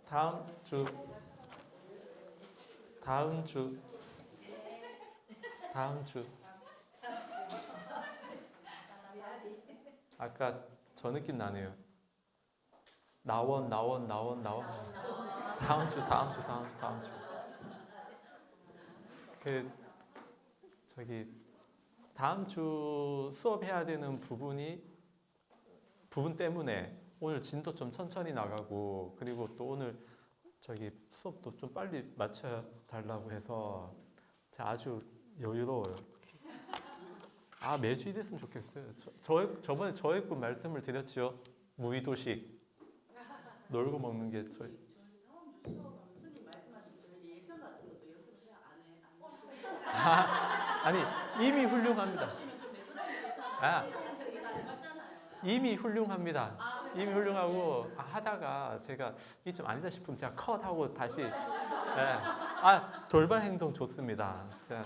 다음 주, 다음 주, 다음 주. 아까 저 느낌 나네요. 나원. 다음 주. 그 저기 다음 주 수업해야 되는 부분 때문에 오늘 진도 좀 천천히 나가고, 그리고 또 오늘 저기 수업도 좀 빨리 마쳐 달라고 해서 제가 아주 여유로워요. 아, 매주 이랬으면 좋겠어요. 저번에 저했군 말씀을 드렸죠. 무의도식 놀고 먹는 게 저희. 스님 말씀하신 저 리액션 같은 것도 연습해야 안 해? 아니, 이미 훌륭합니다. 이미 훌륭합니다. 이미 훌륭하고, 하다가 제가 이게 좀 아니다 싶으면 제가 컷하고 다시. 돌발 행동 좋습니다. 제가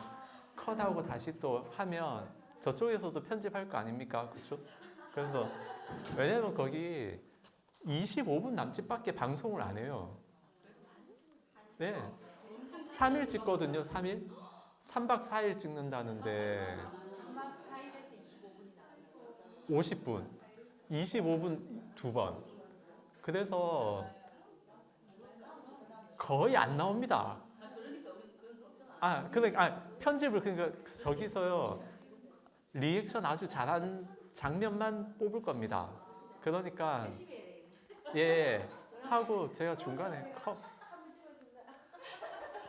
컷하고 다시 또 하면 저쪽에서도 편집할 거 아닙니까? 그렇죠? 그래서 왜냐면 거기 25분 남짓밖에 방송을 안 해요. 네. 3일 찍거든요. 3일? 3박 4일 찍는다는데 50분, 25분 2번. 그래서 거의 안 나옵니다. 편집을 그러니까 저기서요. 리액션 아주 잘한 장면만 뽑을 겁니다. 그러니까 하고 제가 중간에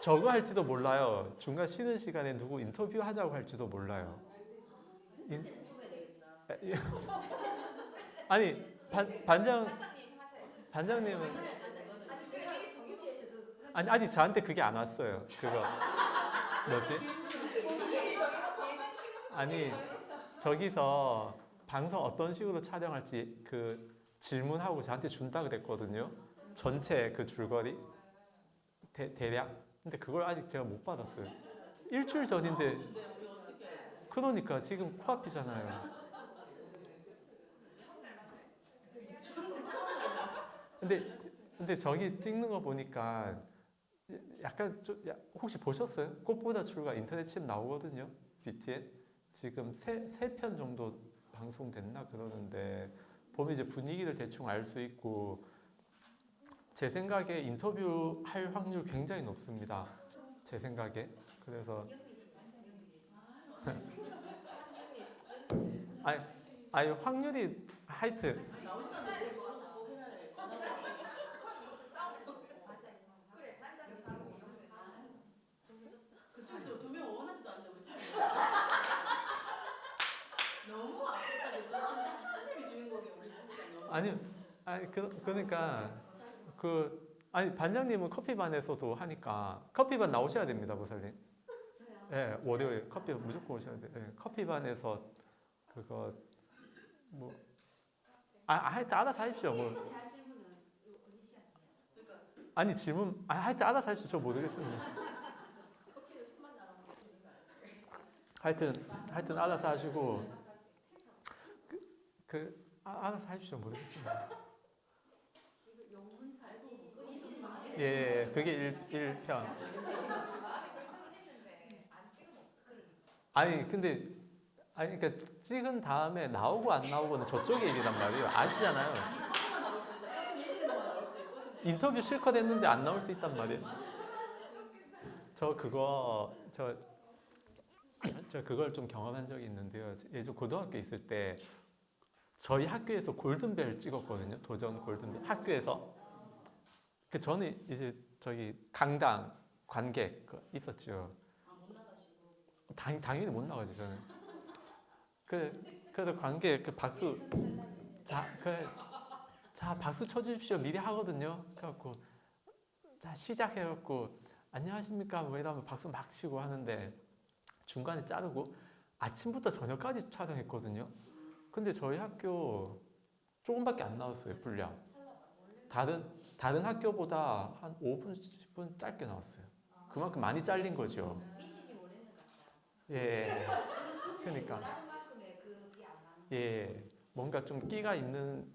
저거 할지도 몰라요. 중간 쉬는 시간에 누구 인터뷰 하자고 할지도 몰라요. 아니 반장님은 아직 저한테 그게 안 왔어요. 그거 뭐지? 아니 저기서 방송 어떤 식으로 촬영할지 그 질문하고 저한테 준다 그랬거든요. 전체 그 줄거리 대략. 근데 그걸 아직 제가 못 받았어요. 일주일 전인데. 그러니까 지금 코앞이잖아요. 근데 저기 찍는 거 보니까 약간 좀 혹시 보셨어요? 꽃보다 출가 인터넷 칩 나오거든요. BT에 지금 세 편 정도 방송됐나 그러는데 보면 이제 분위기를 대충 알 수 있고, 제 생각에 인터뷰 할 확률 굉장히 높습니다. 제 생각에. 그래서 아니 확률이 하여튼 그쪽에서 두 명 원하지도 않는데 우리 너무 아쉽다. 스님이 주인공이 우리 그러니까 반장님은 커피반에서도 하니까 커피반 나오셔야 됩니다, 보살님. 저요? 네, 월요일 커피 무조건 오셔야 돼요. 네, 커피반에서 그거 뭐 하여튼 알아서 하십시오. 뭐 대한 질문은 언니 시간이에요. 그러니까 질문 하여튼 알아서 하십시오. 저 모르겠습니다. 커피에 손만 나가면 되는 거 아니에요? 하여튼 알아서 하시고 알아서 하십시오. 모르겠습니다. 이거 영문 살고 그게 1편. 마음에 결정을 했는데 안 찍으면 그러니까 찍은 다음에 나오고 안 나오고는 저쪽의 일이란 말이에요. 아시잖아요. 커피만 나올 수도 있다. 약간 얘기만 나올 수도 있거든요. 인터뷰 실컷 했는데 안 나올 수 있단 말이에요. 저 그걸 좀 경험한 적이 있는데요. 예전 고등학교 있을 때 저희 학교에서 골든벨 찍었거든요. 도전 골든벨 학교에서. 저는 이제 저기 강당 관객 있었죠. 못 나가시고. 당연히 못 나가죠 저는. 그래서 관객 박수 자 박수 쳐주십시오 미리 하거든요. 그래갖고 자 시작해갖고 안녕하십니까 뭐 이러면 박수 막 치고 하는데 중간에 자르고 아침부터 저녁까지 촬영했거든요. 근데 저희 학교 조금밖에 안 나왔어요 분량. 다른 학교보다 한 5분 10분 짧게 나왔어요. 그만큼 많이 잘린 거죠. 미치지 못했는 것 같아요. 그러니까 만큼의 그게 안 나는. 뭔가 좀 끼가 있는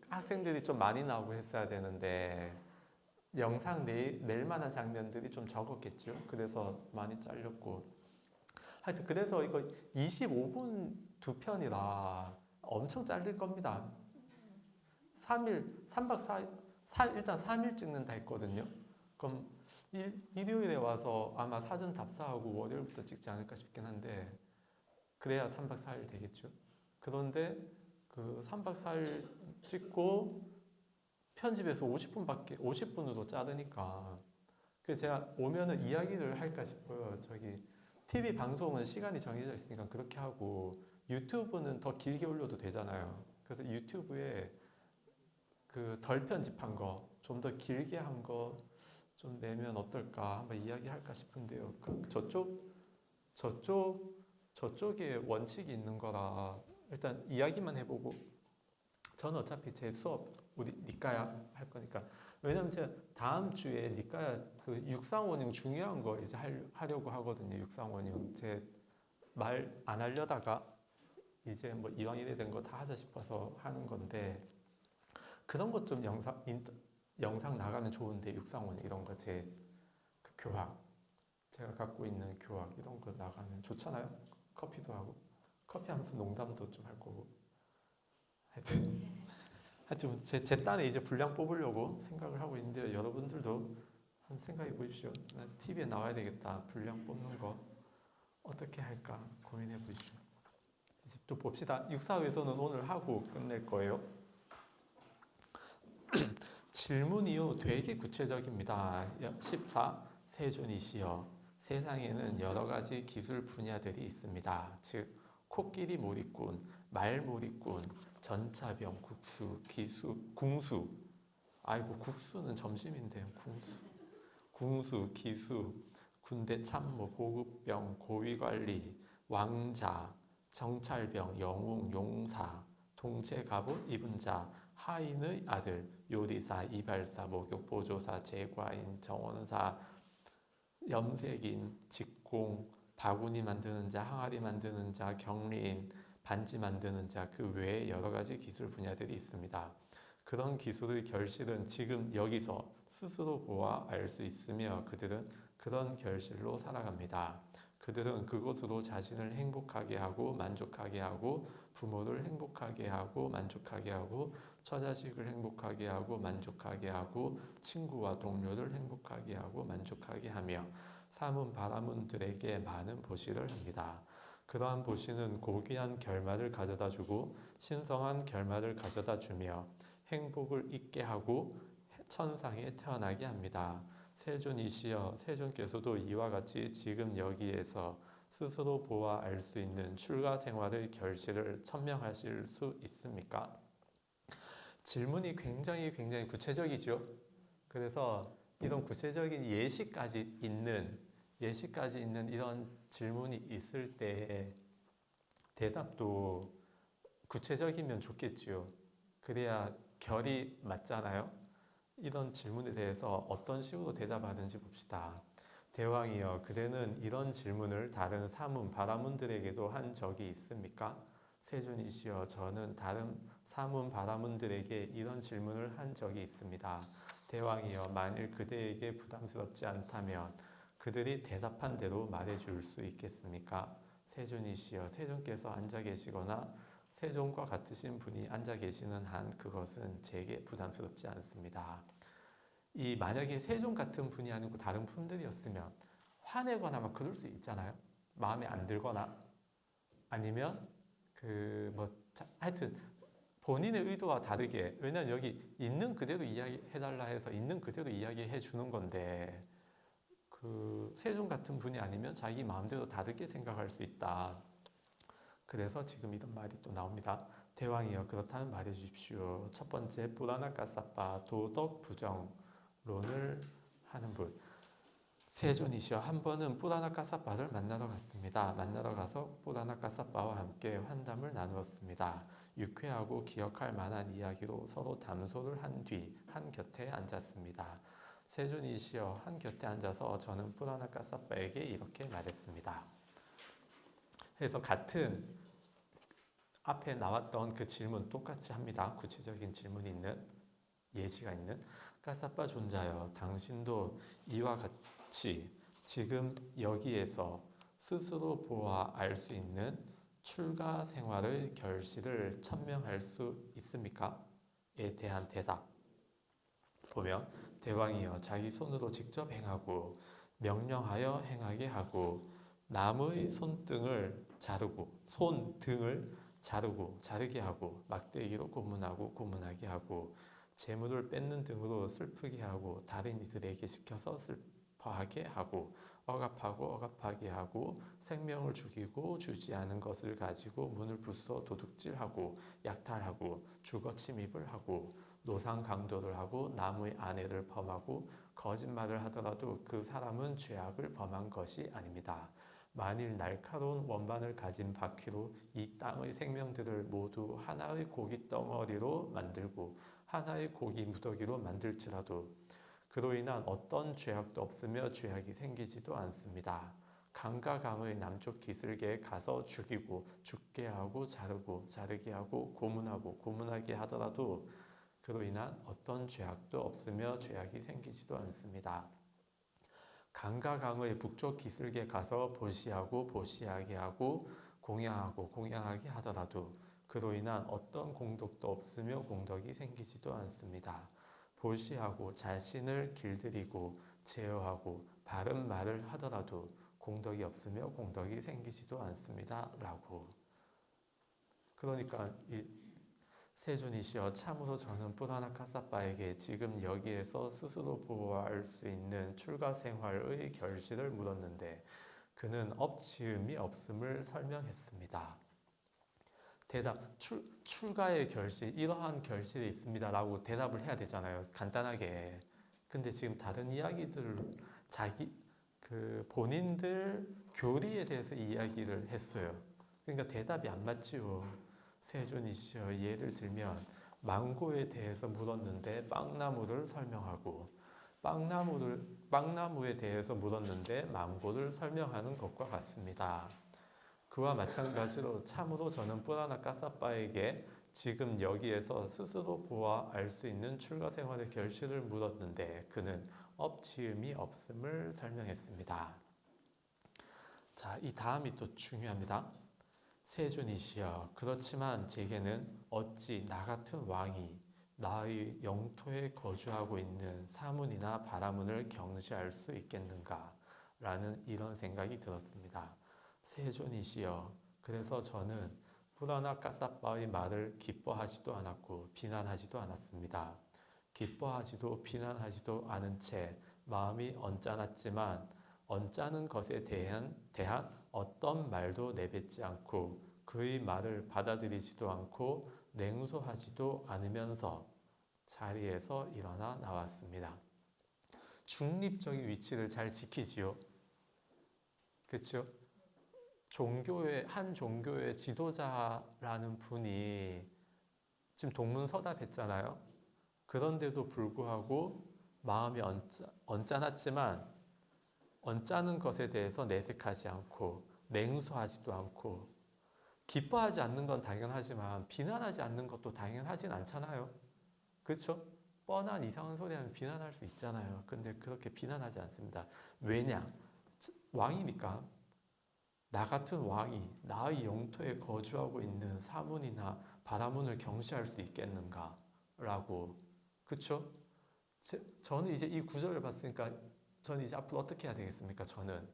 학생들이 좀 많이 나오고 했어야 되는데 영상 낼 만한 장면들이 좀 적었겠죠. 그래서 많이 잘렸고. 하여튼 그래서 이거 25분 두 편이라 엄청 잘릴 겁니다. 3일, 3박 4일, 일단 3일 찍는다 했거든요. 그럼 일요일에 와서 아마 사전 답사하고 월요일부터 찍지 않을까 싶긴 한데 그래야 3박 4일 되겠죠. 그런데 그 3박 4일 찍고 편집에서 50분으로 자르니까 그 제가 오면은 이야기를 할까 싶어요. 저기 TV 방송은 시간이 정해져 있으니까 그렇게 하고 유튜브는 더 길게 올려도 되잖아요. 그래서 유튜브에 그 덜 편집한 거, 좀 더 길게 한 거 좀 내면 어떨까 한번 이야기할까 싶은데요. 저쪽에 원칙이 있는 거라 일단 이야기만 해보고 저는 어차피 제 수업 우리 니까야 할 거니까 왜냐면 제가 다음 주에 니까야 그 육상원용 중요한 거 이제 하려고 하거든요. 육상원용 제 말 안 하려다가 이제 뭐 이왕 이래 된 거 다 하자 싶어서 하는 건데 그런 것 좀 영상 나가면 좋은데 육상원 이런 거 제 그 교학 제가 갖고 있는 교학 이런 거 나가면 좋잖아요. 커피도 하고 커피 하면서 농담도 좀 할 거고 하여튼 제 딴에 이제 분량 뽑으려고 생각을 하고 있는데 여러분들도 한번 생각해 보십시오. 나 TV에 나와야 되겠다. 분량 뽑는 거 어떻게 할까 고민해 보십시오. 이제 또 봅시다. 육사회도는 오늘 하고 끝낼 거예요. 질문이요 되게 구체적입니다. 14. 세존이시여 세상에는 여러 가지 기술 분야들이 있습니다. 즉 코끼리 몰이꾼, 말몰이꾼, 전차병, 궁수. 아이고 국수는 점심인데요. 궁수, 기수, 군대 참모, 보급병, 고위관리, 왕자, 정찰병, 영웅, 용사, 동체갑옷 입은 자, 하인의 아들, 요리사, 이발사, 목욕, 보조사, 제과인, 정원사, 염색인, 직공, 바구니 만드는 자, 항아리 만드는 자, 경리인, 반지 만드는 자, 그 외에 여러 가지 기술 분야들이 있습니다. 그런 기술의 결실은 지금 여기서 스스로 보아 알 수 있으며 그들은 그런 결실로 살아갑니다. 그들은 그것으로 자신을 행복하게 하고 만족하게 하고 부모를 행복하게 하고 만족하게 하고 처자식을 행복하게 하고 만족하게 하고 친구와 동료를 행복하게 하고 만족하게 하며 사문 바라문들에게 많은 보시를 합니다. 그러한 보시는 고귀한 결말을 가져다 주고 신성한 결말을 가져다 주며 행복을 잊게 하고 천상에 태어나게 합니다. 세존이시여 세존께서도 이와 같이 지금 여기에서 스스로 보아 알 수 있는 출가 생활의 결실을 천명하실 수 있습니까? 질문이 굉장히 구체적이죠. 그래서 이런 구체적인 예시까지 있는 이런 질문이 있을 때 대답도 구체적이면 좋겠지요. 그래야 결이 맞잖아요. 이런 질문에 대해서 어떤 식으로 대답하는지 봅시다. 대왕이여, 그대는 이런 질문을 다른 사문, 바라문들에게도 한 적이 있습니까? 세존이시여, 저는 다른 사문, 바라문들에게 이런 질문을 한 적이 있습니다. 대왕이여, 만일 그대에게 부담스럽지 않다면 그들이 대답한 대로 말해줄 수 있겠습니까? 세존이시여, 세존께서 앉아 계시거나 세존과 같으신 분이 앉아 계시는 한 그것은 제게 부담스럽지 않습니다. 이 만약에 세존 같은 분이 아니고 다른 분들이었으면 화내거나 막 그럴 수 있잖아요. 마음에 안 들거나 아니면 하여튼 본인의 의도와 다르게 왜냐면 여기 있는 그대로 이야기해달라 해서 있는 그대로 이야기해 주는 건데 그 세존 같은 분이 아니면 자기 마음대로 다르게 생각할 수 있다. 그래서 지금 이런 말이 또 나옵니다. 대왕이여, 그렇다면 말해주십시오. 첫 번째, 뿌라나까사빠 도덕 부정론을 하는 분. 세존이시여, 한 번은 뿌라나까사빠를 만나러 갔습니다. 만나러 가서 뿌라나까사빠와 함께 환담을 나누었습니다. 유쾌하고 기억할 만한 이야기로 서로 담소를 한 뒤 한 곁에 앉았습니다. 세존이시여, 한 곁에 앉아서 저는 뿌라나까사빠에게 이렇게 말했습니다. 그래서 같은 앞에 나왔던 그 질문 똑같이 합니다. 구체적인 질문이 있는 예시가 있는 까사빠 존자여 당신도 이와 같이 지금 여기에서 스스로 보아 알 수 있는 출가 생활의 결실을 천명할 수 있습니까? 에 대한 대답 보면 대왕이여 자기 손으로 직접 행하고 명령하여 행하게 하고 남의 손등을 자르게 하고 막대기로 고문하고 고문하게 하고 재물을 뺏는 등으로 슬프게 하고 다른 이들에게 시켜서 슬퍼하게 하고 억압하고 억압하게 하고 생명을 죽이고 주지 않은 것을 가지고 문을 부숴 도둑질하고 약탈하고 주거 침입을 하고 노상 강도를 하고 남의 아내를 범하고 거짓말을 하더라도 그 사람은 죄악을 범한 것이 아닙니다. 만일 날카로운 원반을 가진 바퀴로 이 땅의 생명들을 모두 하나의 고기 덩어리로 만들고 하나의 고기 무더기로 만들지라도 그로 인한 어떤 죄악도 없으며 죄악이 생기지도 않습니다. 강과 강의 남쪽 기슭에 가서 죽이고 죽게 하고 자르게 하고 고문하고 고문하게 하더라도 그로 인한 어떤 죄악도 없으며 죄악이 생기지도 않습니다. 강과 강의 북쪽 기슭에 가서 보시하고 보시하게 하고 공양하고 공양하게 하더라도 그로 인한 어떤 공덕도 없으며 공덕이 생기지도 않습니다. 보시하고 자신을 길들이고 제어하고 바른 말을 하더라도 공덕이 없으며 공덕이 생기지도 않습니다. 라고. 그러니까 이 세존이시여 참으로 저는 뿌라나 카사빠에게 지금 여기에서 스스로 보호할 수 있는 출가 생활의 결실을 물었는데 그는 엎치음이 없음을 설명했습니다. 대답, 출가의 결실, 이러한 결실이 있습니다 라고 대답을 해야 되잖아요, 간단하게. 근데 지금 다른 이야기들 본인들 교리에 대해서 이야기를 했어요. 그러니까 대답이 안 맞지요. 세존이시여 예를 들면 망고에 대해서 물었는데 빵나무를 설명하고 빵나무에 대해서 물었는데 망고를 설명하는 것과 같습니다. 그와 마찬가지로 참으로 저는 뿌라나 까사빠에게 지금 여기에서 스스로 보아 알 수 있는 출가 생활의 결실을 물었는데 그는 엎치음이 없음을 설명했습니다. 자, 이 다음이 또 중요합니다. 세존이시여 그렇지만 제게는 어찌 나 같은 왕이 나의 영토에 거주하고 있는 사문이나 바라문을 경시할 수 있겠는가 라는 이런 생각이 들었습니다. 세존이시여 그래서 저는 뿌라나 까사빠의 말을 기뻐하지도 않았고 비난하지도 않았습니다. 기뻐하지도 비난하지도 않은 채 마음이 언짢았지만 언짢은 것에 대한 어떤 말도 내뱉지 않고 그의 말을 받아들이지도 않고 냉소하지도 않으면서 자리에서 일어나 나왔습니다. 중립적인 위치를 잘 지키지요. 그렇죠? 한 종교의 지도자라는 분이 지금 동문서답했잖아요. 그런데도 불구하고 마음이 언짢았지만 언짢은 것에 대해서 내색하지 않고 냉소하지도 않고 기뻐하지 않는 건 당연하지만 비난하지 않는 것도 당연하진 않잖아요. 그렇죠? 뻔한 이상한 소리 하면 비난할 수 있잖아요. 근데 그렇게 비난하지 않습니다. 왜냐? 왕이니까. 나 같은 왕이 나의 영토에 거주하고 있는 사문이나 바라문을 경시할 수 있겠는가? 라고. 그렇죠? 저는 이제 이 구절을 봤으니까 저는 이제 앞으로 어떻게 해야 되겠습니까? 저는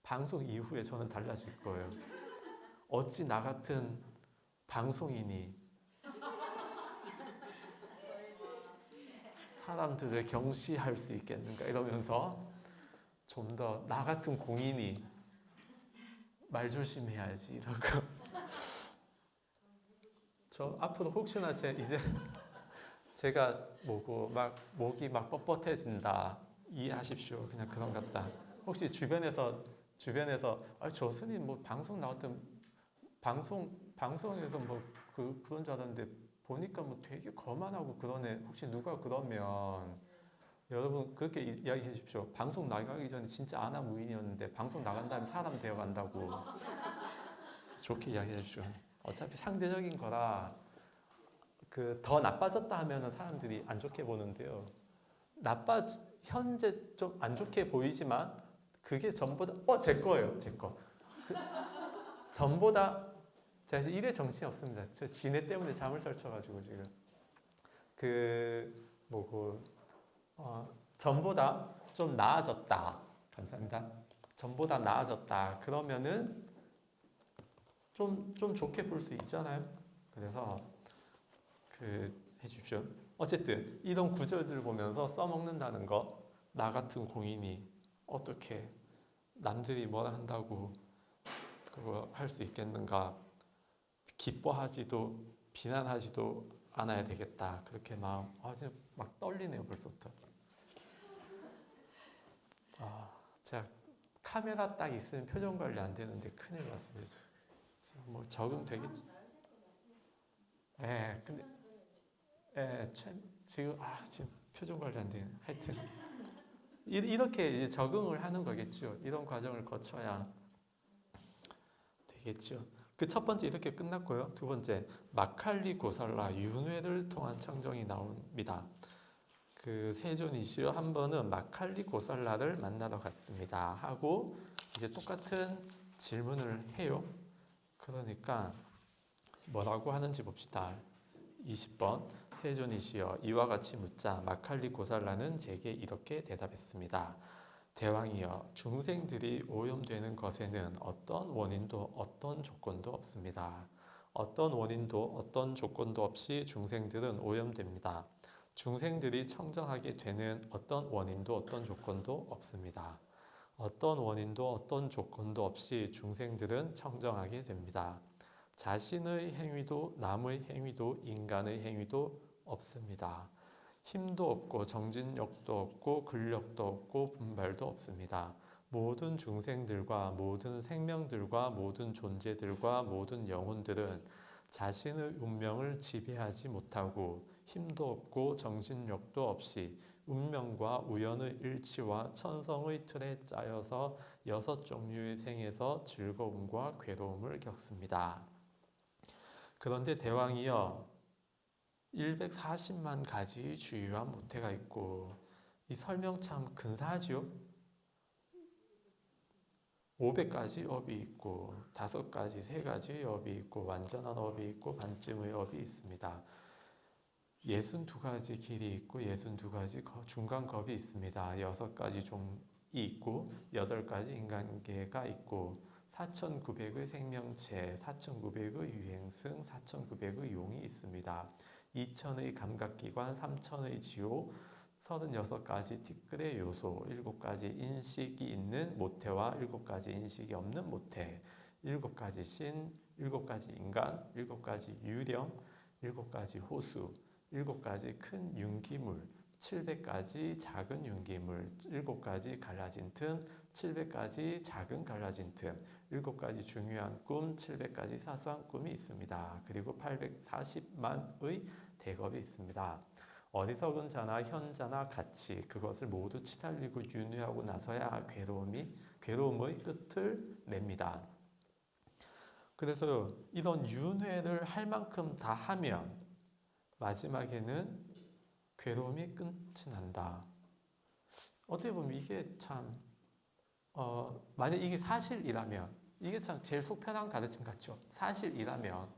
방송 이후에 저는 달라질 거예요. 어찌 나 같은 방송인이 사람들을 경시할 수 있겠는가 이러면서 좀 더 나 같은 공인이 말 조심해야지 이러고 저 앞으로 혹시나 제가 목이 막 뻣뻣해진다 이해하십시오. 그냥 그런 것 같다. 혹시 주변에서 저 스님 뭐 방송 나왔던 방송에서 뭐 그런 줄 알았는데 보니까 뭐 되게 거만하고 그러네. 혹시 누가 그러면 여러분 그렇게 이야기해 주십시오. 방송 나가기 전에 진짜 아나무인이었는데 방송 나간 다음에 사람 되어간다고 좋게 이야기해 주십시오. 어차피 상대적인 거라 그 더 나빠졌다 하면은 사람들이 안 좋게 보는데요. 현재 좀 안 좋게 보이지만 그게 전보다 제 거예요, 제 거. 전보다 제가 이제 일에 정신이 없습니다. 저 지네 때문에 잠을 설쳐가지고 지금 전보다 좀 나아졌다. 감사합니다. 전보다 나아졌다. 그러면은 좀 좋게 볼 수 있잖아요. 그래서 해주십시오. 어쨌든 이런 구절들 보면서 써먹는다는 거, 나 같은 공인이 어떻게 남들이 뭐라 한다고 그거 할 수 있겠는가? 기뻐하지도 비난하지도 않아야 되겠다. 그렇게 마음 지금 막 떨리네요 벌써부터. 제가 카메라 딱 있으면 표정 관리 안 되는데 큰일 났어요. 지금 뭐 적응 되겠지? 네, 근데 지금 표정 관리 안 되네. 하여튼 이렇게 이제 적응을 하는 거겠죠. 이런 과정을 거쳐야 되겠죠. 그 첫 번째 이렇게 끝났고요. 두 번째 마칼리 고살라 윤회를 통한 청정이 나옵니다. 그 세존 이슈 한 번은 마칼리 고살라를 만나러 갔습니다. 하고 이제 똑같은 질문을 해요. 그러니까 뭐라고 하는지 봅시다. 20번 세존 이슈여 이와 같이 묻자 마칼리 고살라는 제게 이렇게 대답했습니다. 대왕이여 중생들이 오염되는 것에는 어떤 원인도 어떤 조건도 없습니다. 어떤 원인도 어떤 조건도 없이 중생들은 오염됩니다. 중생들이 청정하게 되는 어떤 원인도 어떤 조건도 없습니다. 어떤 원인도 어떤 조건도 없이 중생들은 청정하게 됩니다. 자신의 행위도 남의 행위도 인간의 행위도 없습니다. 힘도 없고 정진력도 없고 근력도 없고 분발도 없습니다. 모든 중생들과 모든 생명들과 모든 존재들과 모든 영혼들은 자신의 운명을 지배하지 못하고 힘도 없고 정신력도 없이 운명과 우연의 일치와 천성의 틀에 짜여서 6종류의 생에서 즐거움과 괴로움을 겪습니다. 그런데 대왕이여 140만 가지 주유한 모태가 있고 이 설명 참 근사하지요? 500가지 업이 있고 5가지, 3가지 업이 있고 완전한 업이 있고 반쯤의 업이 있습니다. 62가지 길이 있고 62가지 중간겁이 있습니다. 6가지 종이 있고 8가지 인간계가 있고 4,900의 생명체, 4,900의 유행승, 4,900의 용이 있습니다. 2,000의 감각기관, 3,000의 지호, 36가지 티끌의 요소, 7가지 인식이 있는 모태와 7가지 인식이 없는 모태, 7가지 신, 7가지 인간, 7가지 유령, 7가지 호수, 7가지 큰 윤기물, 700가지 작은 윤기물, 7가지 갈라진 틈, 700가지 작은 갈라진 틈, 7가지 중요한 꿈, 700가지 사소한 꿈이 있습니다. 그리고 840만의 대겁이 있습니다. 어리석은 자나 현자나 같이 그것을 모두 치달리고 윤회하고 나서야 괴로움의 끝을 냅니다. 그래서 이런 윤회를 할 만큼 다 하면 마지막에는 괴로움이 끝이 난다. 어떻게 보면 이게 참 만약 이게 사실이라면 이게 참 제일 속편한 가르침 같죠. 사실이라면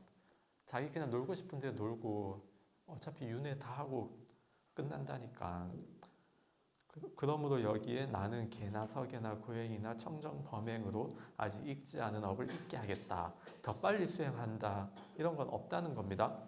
자기 그냥 놀고 싶은데 놀고 어차피 윤회 다 하고 끝난다니까. 그러므로 여기에 나는 개나 서개나 고행이나 청정 범행으로 아직 익지 않은 업을 익게 하겠다. 더 빨리 수행한다. 이런 건 없다는 겁니다.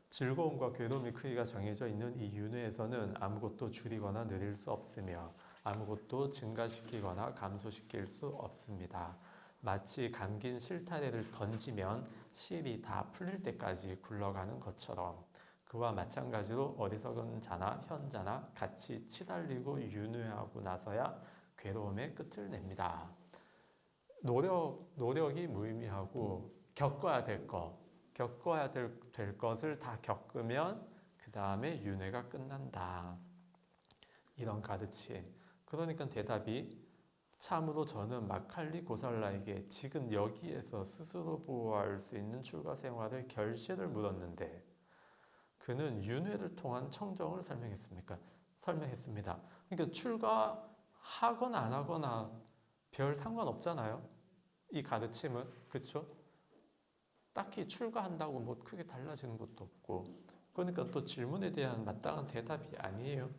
즐거움과 괴로움의 크기가 정해져 있는 이 윤회에서는 아무것도 줄이거나 늘릴 수 없으며 아무것도 증가시키거나 감소시킬 수 없습니다. 마치 감긴 실타래를 던지면 실이 다 풀릴 때까지 굴러가는 것처럼 그와 마찬가지로 어리석은 자나 현자나 같이 치달리고 윤회하고 나서야 괴로움의 끝을 냅니다. 노력이 무의미하고 겪어야 될 것을 다 겪으면 그 다음에 윤회가 끝난다. 이런 가르침. 그러니까 대답이 참으로 저는 마칼리 고살라에게 지금 여기에서 스스로 보호할 수 있는 출가 생활을 결실을 물었는데 그는 윤회를 통한 청정을 설명했습니다. 그러니까 출가하거나 안 하거나 별 상관없잖아요. 이 가르침은 그렇죠? 딱히 출가한다고 뭐 크게 달라지는 것도 없고, 그러니까 또 질문에 대한 마땅한 대답이 아니에요.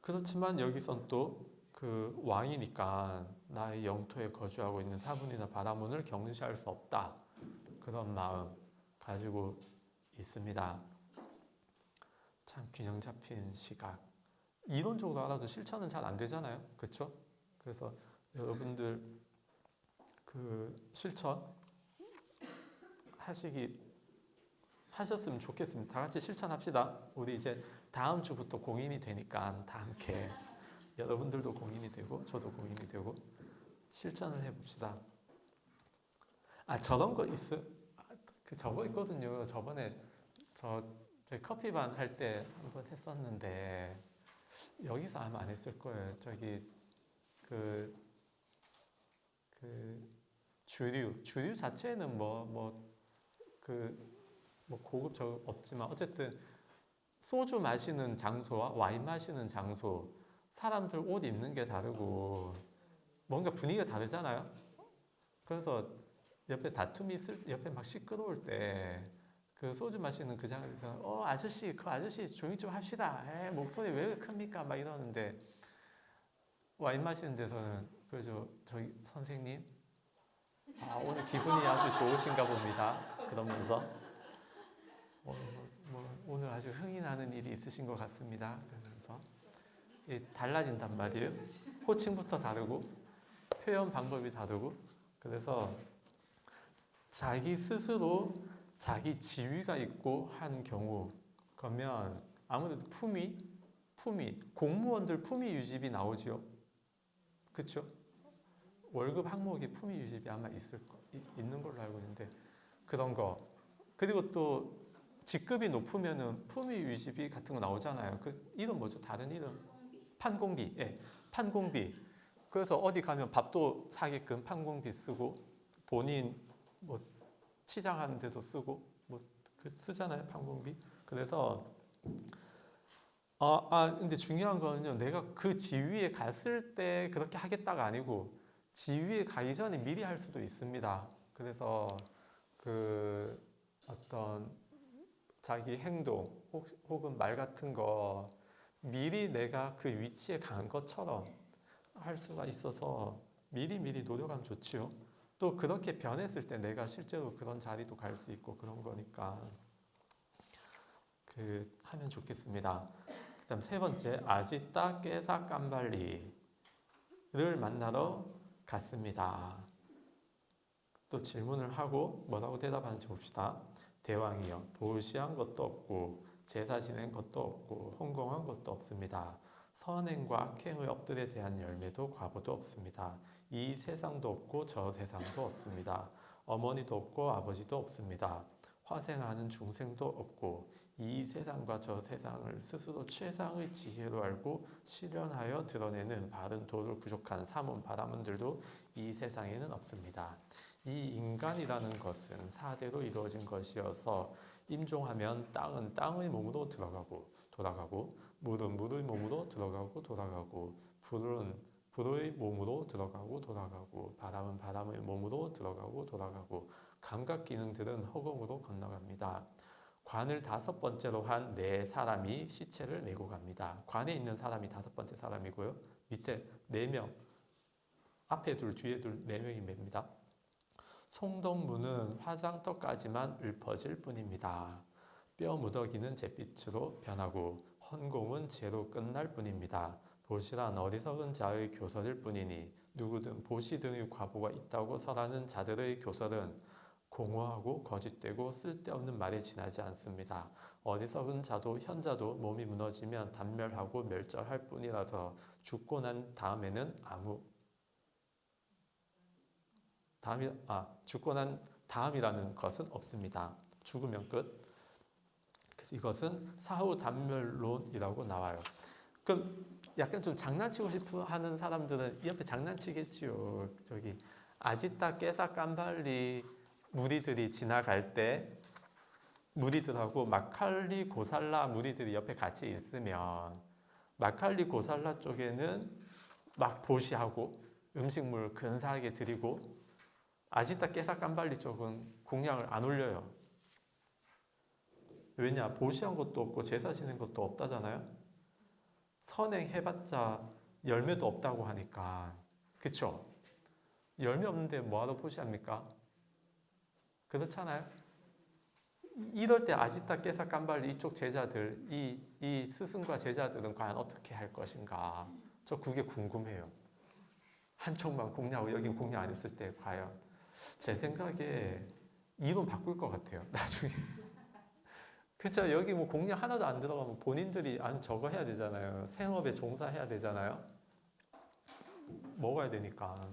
그렇지만 여기선 또 그 왕이니까 나의 영토에 거주하고 있는 사문이나 바라문을 경시할 수 없다, 그런 마음 가지고 있습니다. 참 균형 잡힌 시각. 이론적으로 알아도 실천은 잘 안 되잖아요, 그렇죠? 그래서 여러분들 그 실천 하셨으면 좋겠습니다. 다 같이 실천합시다. 우리 이제 다음 주부터 공인이 되니까 다 함께 여러분들도 공인이 되고 저도 공인이 되고 실천을 해봅시다. 저런 거 저거 있거든요. 저번에 저희 커피반 할 때 한번 했었는데 여기서 아마 안 했을 거예요. 저기 그 주류 자체는 고급 저 없지만 어쨌든 소주 마시는 장소와 와인 마시는 장소, 사람들 옷 입는 게 다르고 뭔가 분위기가 다르잖아요. 그래서 옆에 다툼이 옆에 막 시끄러울 때 그 소주 마시는 그 장소에서 아저씨 그 아저씨 조용히 좀 합시다. 목소리 왜 큽니까? 막 이러는데 와인 마시는 데서는 그죠, 저희 선생님 오늘 기분이 아주 좋으신가 봅니다. 그러면서 오늘 아주 흥이 나는 일이 있으신 것 같습니다. 그러면서 달라진단 말이에요. 호칭부터 다르고 표현 방법이 다르고, 그래서 자기 스스로 자기 지위가 있고 한 경우 그러면 아무래도 품위 공무원들 품위 유지비 나오죠. 그렇죠? 월급 항목에 품위 유지비 아마 있는 걸로 알고 있는데 그런 거, 그리고 또 직급이 높으면은 품위 유지비 같은 거 나오잖아요. 그 이름 뭐죠? 다른 이름? 판공비. 예, 판공비. 그래서 어디 가면 밥도 사게끔 판공비 쓰고 본인 치장하는 데도 쓰고 쓰잖아요, 판공비. 그래서 근데 중요한 거는요, 내가 그 지위에 갔을 때 그렇게 하겠다가 아니고 지위에 가기 전에 미리 할 수도 있습니다. 그래서 그 어떤 자기 행동 혹은 말 같은 거 미리 내가 그 위치에 간 것처럼 할 수가 있어서 미리 노력하면 좋지요. 또 그렇게 변했을 때 내가 실제로 그런 자리도 갈 수 있고 그런 거니까 하면 좋겠습니다. 그다음 세 번째, 아지따 깨사 깜발리를 만나러 갔습니다. 또 질문을 하고 뭐라고 대답하는지 봅시다. 대왕이여, 보시한 것도 없고 제사 지낸 것도 없고 헌공한 것도 없습니다. 선행과 악행의 업들에 대한 열매도 과보도 없습니다. 이 세상도 없고 저 세상도 없습니다. 어머니도 없고 아버지도 없습니다. 화생하는 중생도 없고 이 세상과 저 세상을 스스로 최상의 지혜로 알고 실현하여 드러내는 바른 도를 부족한 사문 바라문들도 이 세상에는 없습니다. 이 인간이라는 것은 사대로 이루어진 것이어서 임종하면 땅은 땅의 몸으로 들어가고 돌아가고, 물은 물의 몸으로 들어가고 돌아가고, 불은 불의 몸으로 들어가고 돌아가고, 바람은 바람의 몸으로 들어가고 돌아가고, 감각 기능들은 허공으로 건너갑니다. 관을 5번째로 한 4사람이 시체를 메고 갑니다. 관에 있는 사람이 5번째 사람이고요. 밑에 4명, 앞에 둘, 뒤에 둘, 4명이 맵니다. 송동무는 화장터까지만 읊어질 뿐입니다. 뼈 무더기는 잿빛으로 변하고 헌공은 재로 끝날 뿐입니다. 보시란 어리석은 자의 교설일 뿐이니 누구든 보시 등의 과보가 있다고 설하는 자들의 교설은 공허하고 거짓되고 쓸데없는 말에 지나지 않습니다. 어리석은 자도 현자도 몸이 무너지면 단멸하고 멸절할 뿐이라서 죽고 난 다음에는 죽고 난 다음이라는 것은 없습니다. 죽으면 끝. 그래서 이것은 사후 단멸론이라고 나와요. 그럼 약간 좀 장난치고 싶어 하는 사람들은 옆에 장난치겠지요. 저기 아지따 깨사 깜발리 무리들이 지나갈 때 무리들하고 마칼리 고살라 무리들이 옆에 같이 있으면 마칼리 고살라 쪽에는 막 보시하고 음식물 근사하게 드리고 아지타 깨사 깜발리 쪽은 공양을 안 올려요. 왜냐? 보시한 것도 없고 제사 지낸 것도 없다잖아요. 선행해봤자 열매도 없다고 하니까. 그쵸? 열매 없는데 뭐하러 보시합니까? 그렇잖아요. 이럴 때 아지타 깨사 깜발리 이쪽 제자들, 이 스승과 제자들은 과연 어떻게 할 것인가? 저 그게 궁금해요. 한쪽만 공략하고 여긴 공략 안 했을 때 과연 제 생각에 이론 바꿀 것 같아요. 나중에. 그쵸? 여기 뭐 공략 하나도 안 들어가면 본인들이 안 저거 해야 되잖아요. 생업에 종사해야 되잖아요. 먹어야 되니까.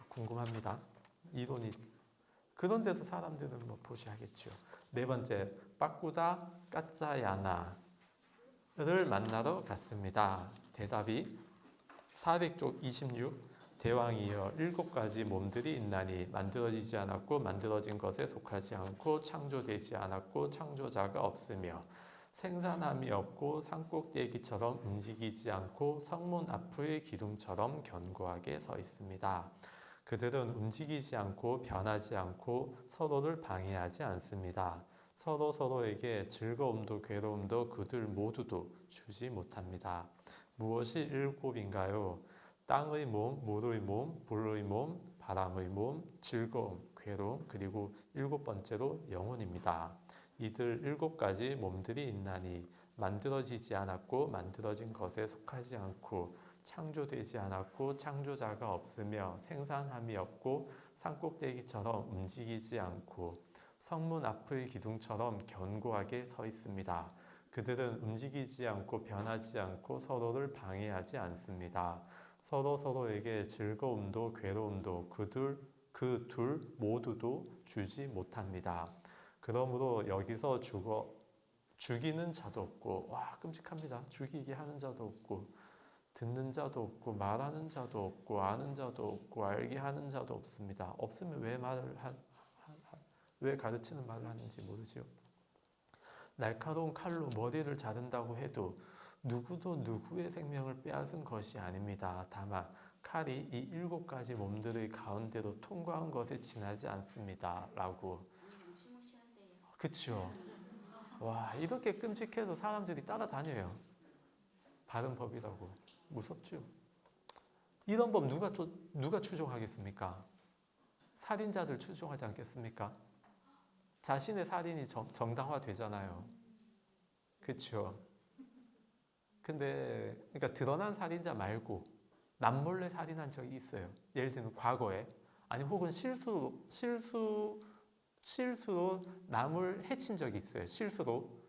궁금합니다. 이론이. 그런데도 사람들은 뭐 보시하겠죠. 네 번째, 빠꾸다 까짜야나를 만나러 갔습니다. 대답이 400쪽 26. 대왕이여 7가지 몸들이 있나니 만들어지지 않았고 만들어진 것에 속하지 않고 창조되지 않았고 창조자가 없으며 생산함이 없고 산꼭대기처럼 움직이지 않고 성문 앞의 기둥처럼 견고하게 서 있습니다. 그들은 움직이지 않고 변하지 않고 서로를 방해하지 않습니다. 서로에게 즐거움도 괴로움도 그들 모두도 주지 못합니다. 무엇이 7인가요? 땅의 몸, 물의 몸, 불의 몸, 바람의 몸, 즐거움, 괴로움, 그리고 7번째로 영혼입니다. 이들 7가지 몸들이 있나니 만들어지지 않았고 만들어진 것에 속하지 않고 창조되지 않았고 창조자가 없으며 생산함이 없고 산꼭대기처럼 움직이지 않고 성문 앞의 기둥처럼 견고하게 서 있습니다. 그들은 움직이지 않고 변하지 않고 서로를 방해하지 않습니다. 서로에게 즐거움도 괴로움도 그 둘 모두도 주지 못합니다. 그러므로 여기서 죽이는 자도 없고, 와 끔찍합니다. 죽이게 하는 자도 없고 듣는 자도 없고 말하는 자도 없고 아는 자도 없고 알게 하는 자도 없습니다. 없으면 왜 가르치는 말을 하는지 모르죠. 날카로운 칼로 머리를 자른다고 해도 누구도 누구의 생명을 빼앗은 것이 아닙니다. 다만 칼이 이 7가지 몸들의 가운데로 통과한 것에 지나지 않습니다. 라고. 그쵸? 와, 이렇게 끔찍해도 사람들이 따라다녀요. 바른 법이라고. 무섭죠? 이런 법 누가 추종하겠습니까? 살인자들 추종하지 않겠습니까? 자신의 살인이 정당화되잖아요. 그쵸? 근데 그러니까 드러난 살인자 말고 남몰래 살인한 적이 있어요. 예를 들면 과거에 아니 혹은 실수로 남을 해친 적이 있어요. 실수로.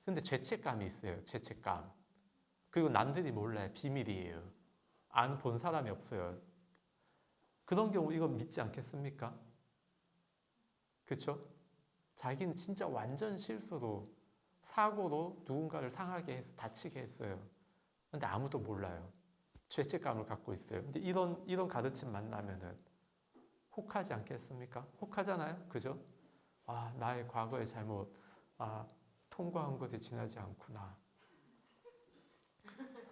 근데 죄책감이 있어요. 죄책감. 그리고 남들이 몰라요. 비밀이에요. 안 본 사람이 없어요. 그런 경우 이거 믿지 않겠습니까? 그렇죠? 자기는 진짜 완전 실수로 사고로 누군가를 상하게 해서 다치게 했어요. 근데 아무도 몰라요. 죄책감을 갖고 있어요. 근데 이런 가르침 만나면은 혹하지 않겠습니까? 혹하잖아요. 그죠? 아, 나의 과거의 잘못, 통과한 것에 지나지 않구나.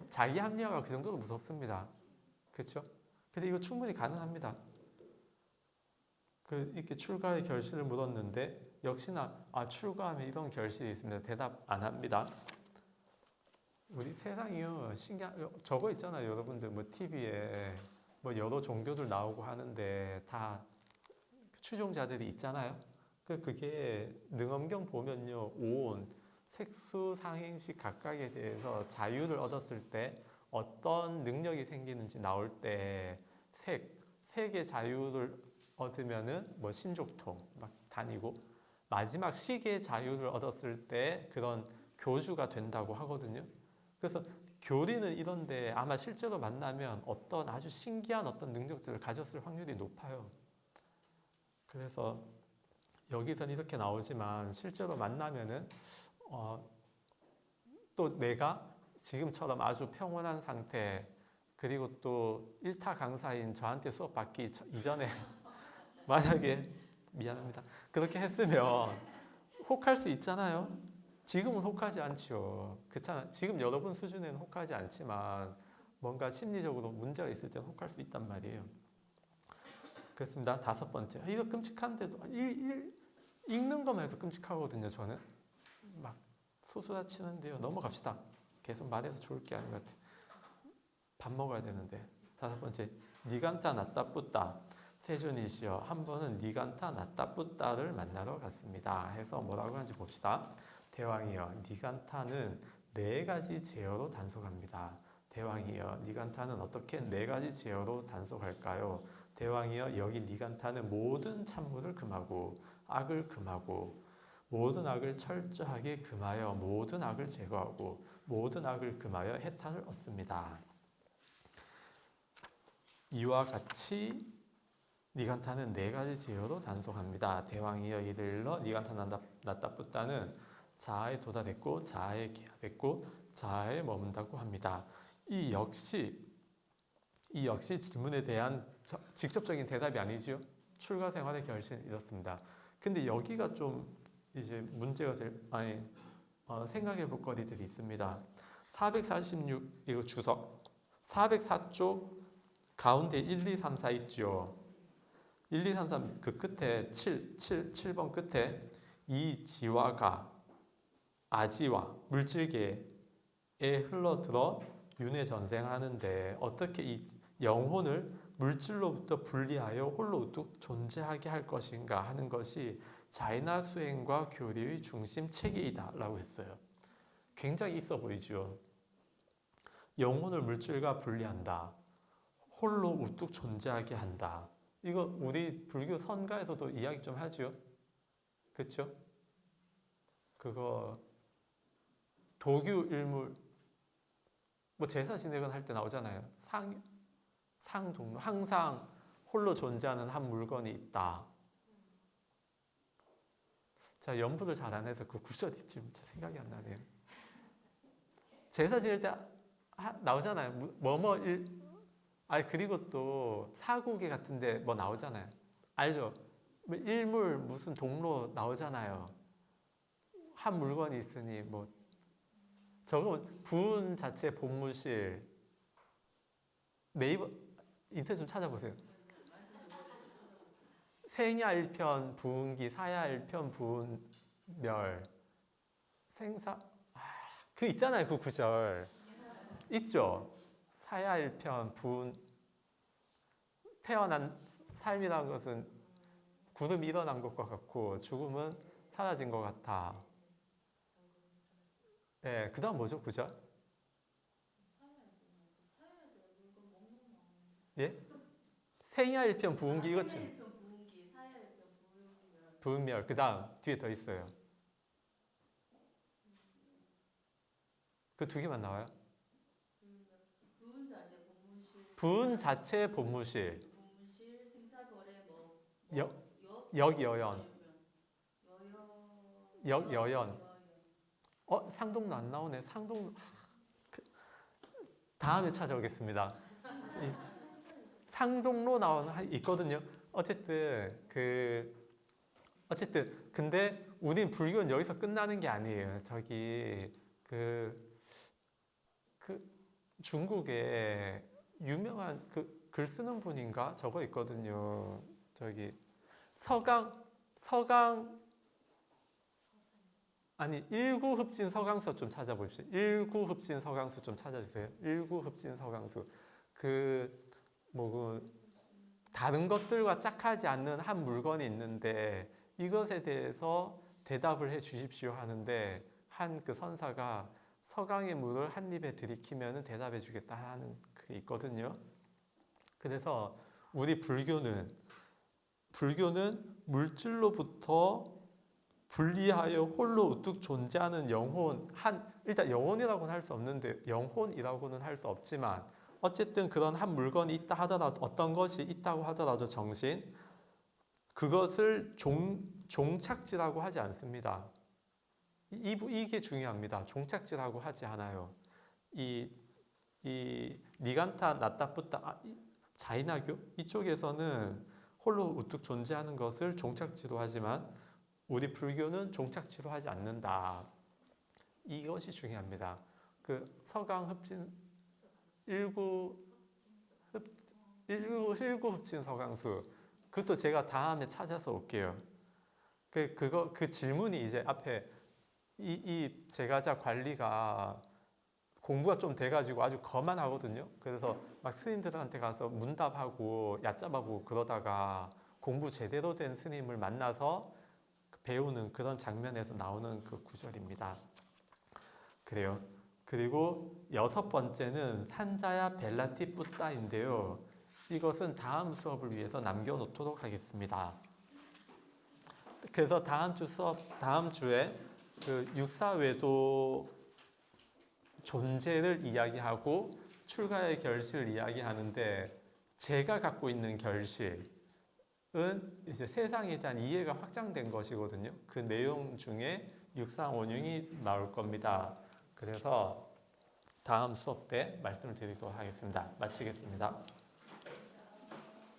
자기 합리화가 그 정도로 무섭습니다. 그렇죠? 근데 이거 충분히 가능합니다. 이렇게 출가의 결실을 물었는데 역시나 출가하면 이런 결실이 있습니다. 대답 안 합니다. 우리 세상이요 저거 있잖아요. 여러분들 뭐 TV에 뭐 여러 종교들 나오고 하는데 다 추종자들이 있잖아요. 그게 능엄경 보면요 온 색수 상행식 각각에 대해서 자유를 얻었을 때 어떤 능력이 생기는지 나올 때 색의 자유를 얻으면은 뭐 신족통 막 다니고 마지막 식의 자유를 얻었을 때 그런 교주가 된다고 하거든요. 그래서 교리는 이런데 아마 실제로 만나면 어떤 아주 신기한 어떤 능력들을 가졌을 확률이 높아요. 그래서 여기선 이렇게 나오지만 실제로 만나면은 또 내가 지금처럼 아주 평온한 상태 그리고 또 일타 강사인 저한테 수업 받기 이전에 만약에 미안합니다. 그렇게 했으면 혹할 수 있잖아요. 지금은 혹하지 않죠. 그렇잖아. 지금 여러분 수준에는 혹하지 않지만 뭔가 심리적으로 문제가 있을 때는 혹할 수 있단 말이에요. 그렇습니다. 5번째. 이거 끔찍한데도 읽는 것만 해도 끔찍하거든요. 저는 막 소수다 치는데요. 넘어갑시다. 계속 말해서 좋을 게 아닌 것 같아요. 밥 먹어야 되는데. 5번째. 니간타 낫다 뿌따. 세준이시여 한 번은 니간타 낫다 뿌따를 만나러 갔습니다. 해서 뭐라고 하는지 봅시다. 대왕이여 니간타는 4가지 제어로 단속합니다. 대왕이여 니간타는 어떻게 4가지 제어로 단속할까요? 대왕이여 여기 니간타는 모든 참물을 금하고 악을 금하고 모든 악을 철저하게 금하여 모든 악을 제거하고 모든 악을 금하여 해탈을 얻습니다. 이와 같이 니간타는 4가지 제어로 단속합니다. 대왕이여 이들러 니간타 낫다 뿌따는 자아에 도달했고 자아에 개합했고 자아에 머문다고 합니다. 이 역시 질문에 대한 직접적인 대답이 아니죠. 출가 생활의 결실은 이렇습니다. 근데 여기가 좀 이제 문제가 생각해 볼 거리들이 있습니다. 446 이거 주석 404쪽 가운데 1, 2, 3, 4 있죠. 1, 2, 3, 3 그 끝에 7번 끝에 이 지와가 아지와 물질계에 흘러들어 윤회 전생하는데 어떻게 이 영혼을 물질로부터 분리하여 홀로 우뚝 존재하게 할 것인가 하는 것이 자이나 수행과 교리의 중심 체계이다 라고 했어요. 굉장히 있어 보이죠. 영혼을 물질과 분리한다. 홀로 우뚝 존재하게 한다. 이거 우리 불교 선가에서도 이야기 좀 하죠. 그렇죠? 그거 도규 일물 뭐 제사 지내건 할 때 나오잖아요. 상동로 항상 홀로 존재하는 한 물건이 있다. 자, 연부를 잘 안 해서 그 구절이 지금 생각이 안 나네요. 제사 지낼 때 나오잖아요. 그리고 또 사구계 같은데 뭐 나오잖아요. 알죠? 일물 무슨 동로 나오잖아요. 한 물건이 있으니 뭐 저거 부은 자체 본무실 네이버 인터넷 좀 찾아보세요. 생야일편 부은기 사야일편 부은멸 생사 그 있잖아요. 그 구절 있죠. 사야일편 부은 태어난 삶이라는 것은 구름이 일어난 것과 같고 죽음은 사라진 것 같아. 네, 그 다음 뭐죠? 구절? 예? 생야일편 부은기 이거지. 부은멸 그 다음 뒤에 더 있어요. 그 2개만 나와요. 부은 자체 본무실 역여연 상동로 안 나오네. 상동로 다음에 찾아오겠습니다. 상동로 나오는 있거든요. 어쨌든 근데 우린 불교는 여기서 끝나는 게 아니에요. 저기 그 중국에 유명한 글 쓰는 분인가 저거 있거든요. 저기 서강 아니 일구흡진 서강수 좀 찾아보십시오. 일구흡진 서강수 좀 찾아주세요. 일구흡진 서강수 다른 것들과 짝하지 않는 한 물건이 있는데 이것에 대해서 대답을 해 주십시오 하는데 한 그 선사가 서강의 물을 한 입에 들이키면 대답해 주겠다 하는 그게 있거든요. 그래서 우리 불교는 물질로부터 분리하여 홀로 우뚝 존재하는 일단 영혼이라고는 할 수 없는데 영혼이라고는 할 수 없지만 어쨌든 그런 한 물건이 있다 하더라도 어떤 것이 있다고 하더라도 정신 그것을 종착지라고 하지 않습니다. 이게 중요합니다. 종착지라고 하지 않아요. 이 니간타 낫다 뿌따 자이나교 이쪽에서는 홀로 우뚝 존재하는 것을 종착지로 하지만 우리 불교는 종착지로 하지 않는다. 이것이 중요합니다. 그 서강 흡진 일구 흡진 서강수 그것도 제가 다음에 찾아서 올게요. 그 질문이 이제 앞에 이 제가자 관리가 공부가 좀 돼가지고 아주 거만하거든요. 그래서 막 스님들한테 가서 문답하고 얕잡아보고 그러다가 공부 제대로 된 스님을 만나서 배우는 그런 장면에서 나오는 그 구절입니다. 그래요. 그리고 6번째는 산자야 벨라티 뿌따인데요. 이것은 다음 수업을 위해서 남겨놓도록 하겠습니다. 그래서 다음 주에 그 육사외도 존재를 이야기하고 출가의 결실을 이야기하는데 제가 갖고 있는 결실은 이제 세상에 대한 이해가 확장된 것이거든요. 그 내용 중에 육상원흉이 나올 겁니다. 그래서 다음 수업 때 말씀을 드리도록 하겠습니다. 마치겠습니다.